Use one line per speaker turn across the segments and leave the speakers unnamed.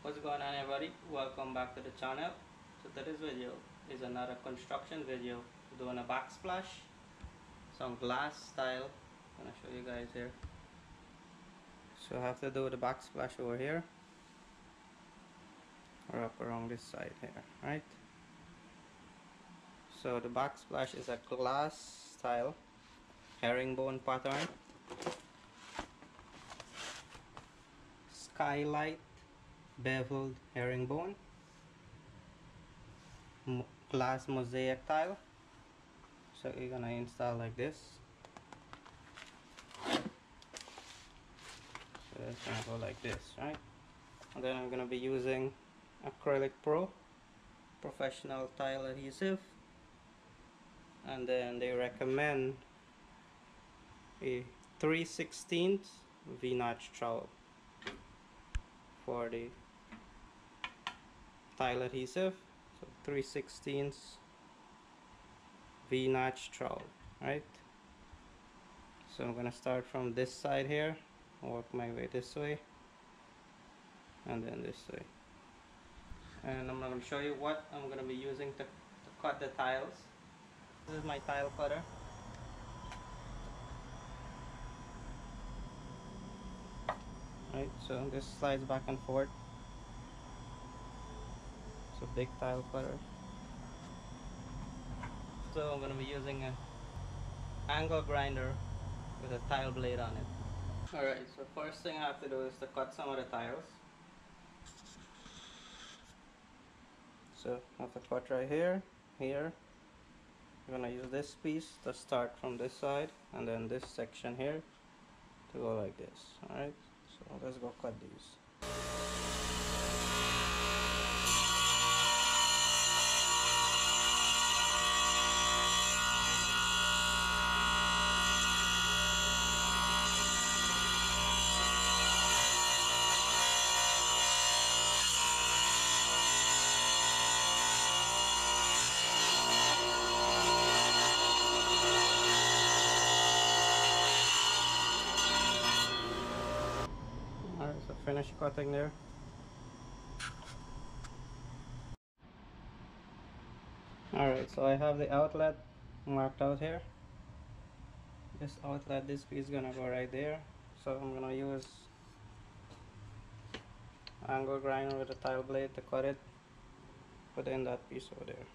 What's going on, everybody? Welcome back to the channel. So today's video is another construction video. We're doing a backsplash, some glass style. I'm gonna show you guys here. So I have to do the backsplash over here or up around this side here, right? So the backsplash is a glass style herringbone pattern, skylight, beveled herringbone, glass mosaic tile. So you're gonna install like this. So it's gonna go like this, right? And then I'm gonna be using AcrylPro professional tile adhesive, and then they recommend a 3/16 V-Notch Trowel for the tile adhesive. So 3/16 V-Notch Trowel, right? So I'm gonna start from this side here, work my way this way, and then this way. And I'm gonna show you what I'm gonna be using to cut the tiles. This is my tile cutter. Right, so this slides back and forth. It's a big tile cutter. So I'm gonna be using an angle grinder with a tile blade on it. Alright, so first thing I have to do is to cut some of the tiles. So I have to cut right here, here. I'm gonna use this piece to start from this side, and then this section here to go like this. Alright, so let's go cut these. Alright, so finish cutting there. Alright, so I have the outlet marked out here. This outlet, this piece is gonna go right there. So I'm gonna use angle grinder with a tile blade to cut it, put in that piece over there.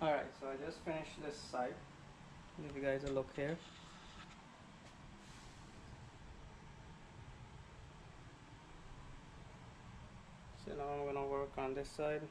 Alright, so I just finished this side. Give you guys a look here. So now I'm gonna work on this side.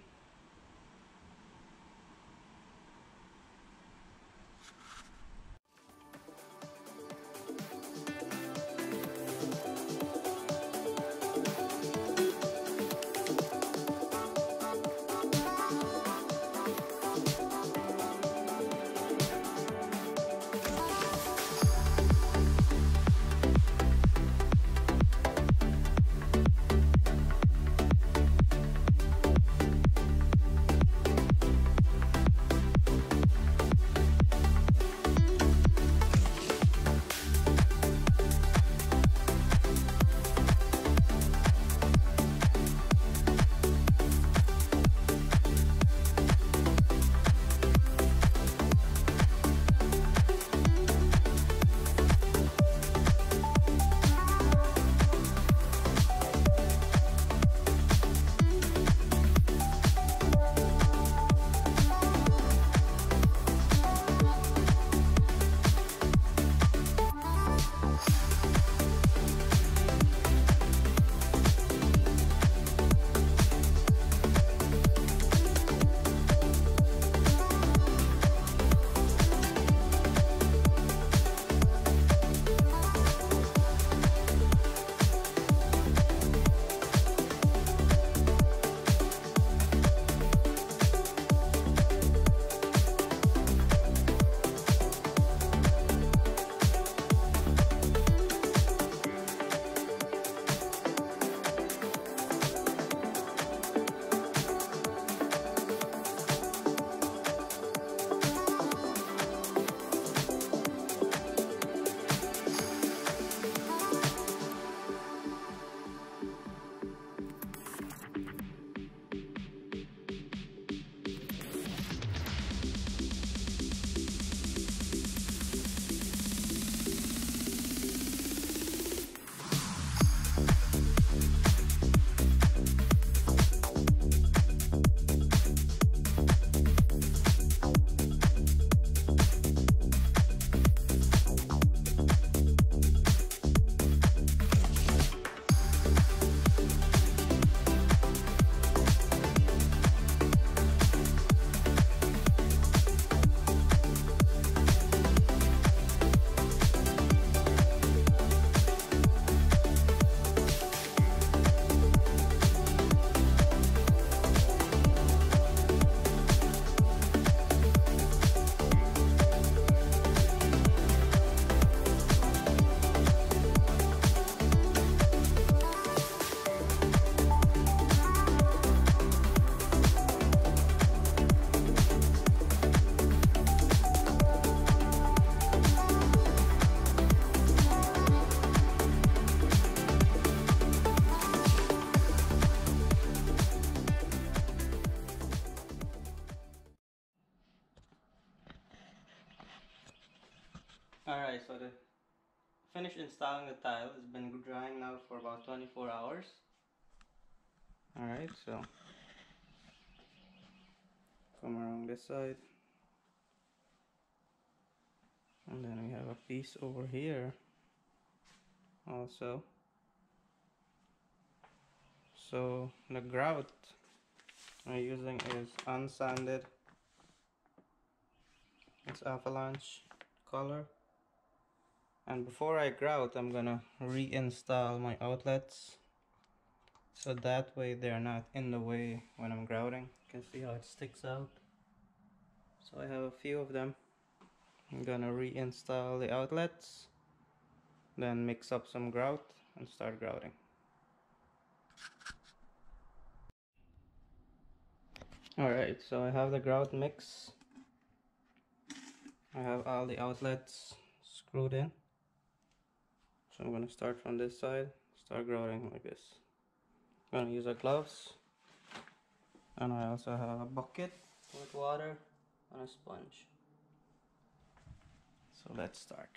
Alright, so the finished installing the tile has been drying now for about 24 hours. Alright, so come around this side. And then we have a piece over here also. So the grout I'm using is unsanded. It's avalanche color. And before I grout, I'm gonna reinstall my outlets, so that way they're not in the way when I'm grouting. You can see how it sticks out. So I have a few of them. I'm gonna reinstall the outlets, then mix up some grout and start grouting. Alright, so I have the grout mix. I have all the outlets screwed in. So I'm gonna start from this side, start grouting like this. I'm gonna use our gloves. And I also have a bucket with water and a sponge. So let's start.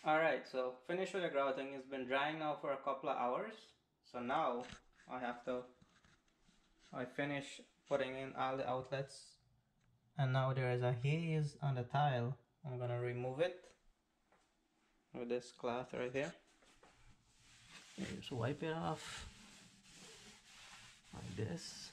Alright, so finished with the grouting. It's been drying now for a couple of hours. So now I finish putting in all the outlets. And now there is a haze on the tile. I'm gonna remove it with this cloth right here. Just wipe it off like this.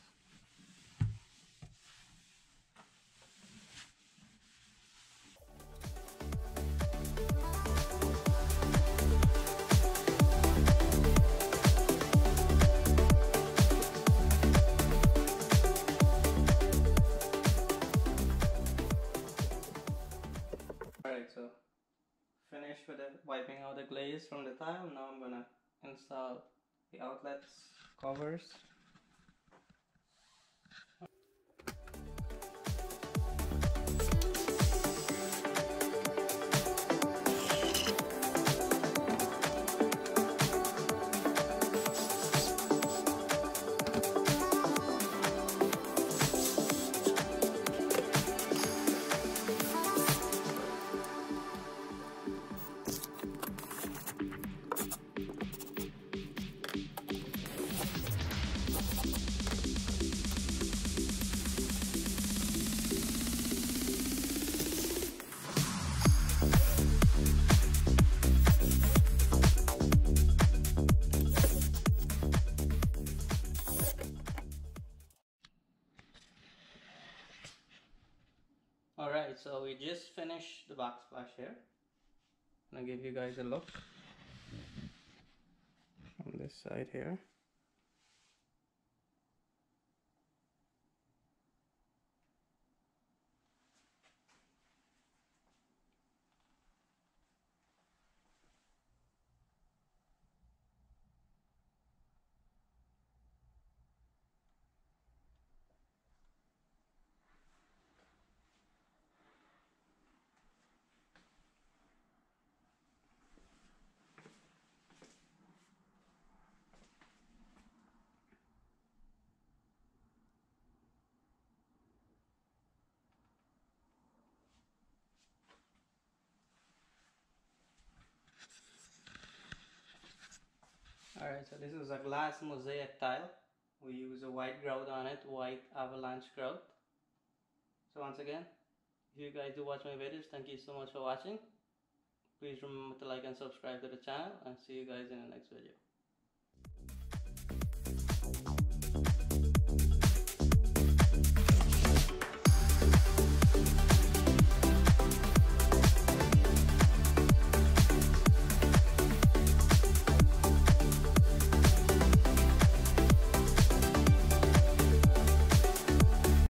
finished with wiping out the glaze from the tile. Now I'm gonna install the outlets covers. Alright, so we just finished the backsplash here. I'm gonna give you guys a look from this side here. Alright, so this is a glass mosaic tile. We use a white grout on it, white avalanche grout. So once again, if you guys do watch my videos, thank you so much for watching. Please remember to like and subscribe to the channel, and see you guys in the next video.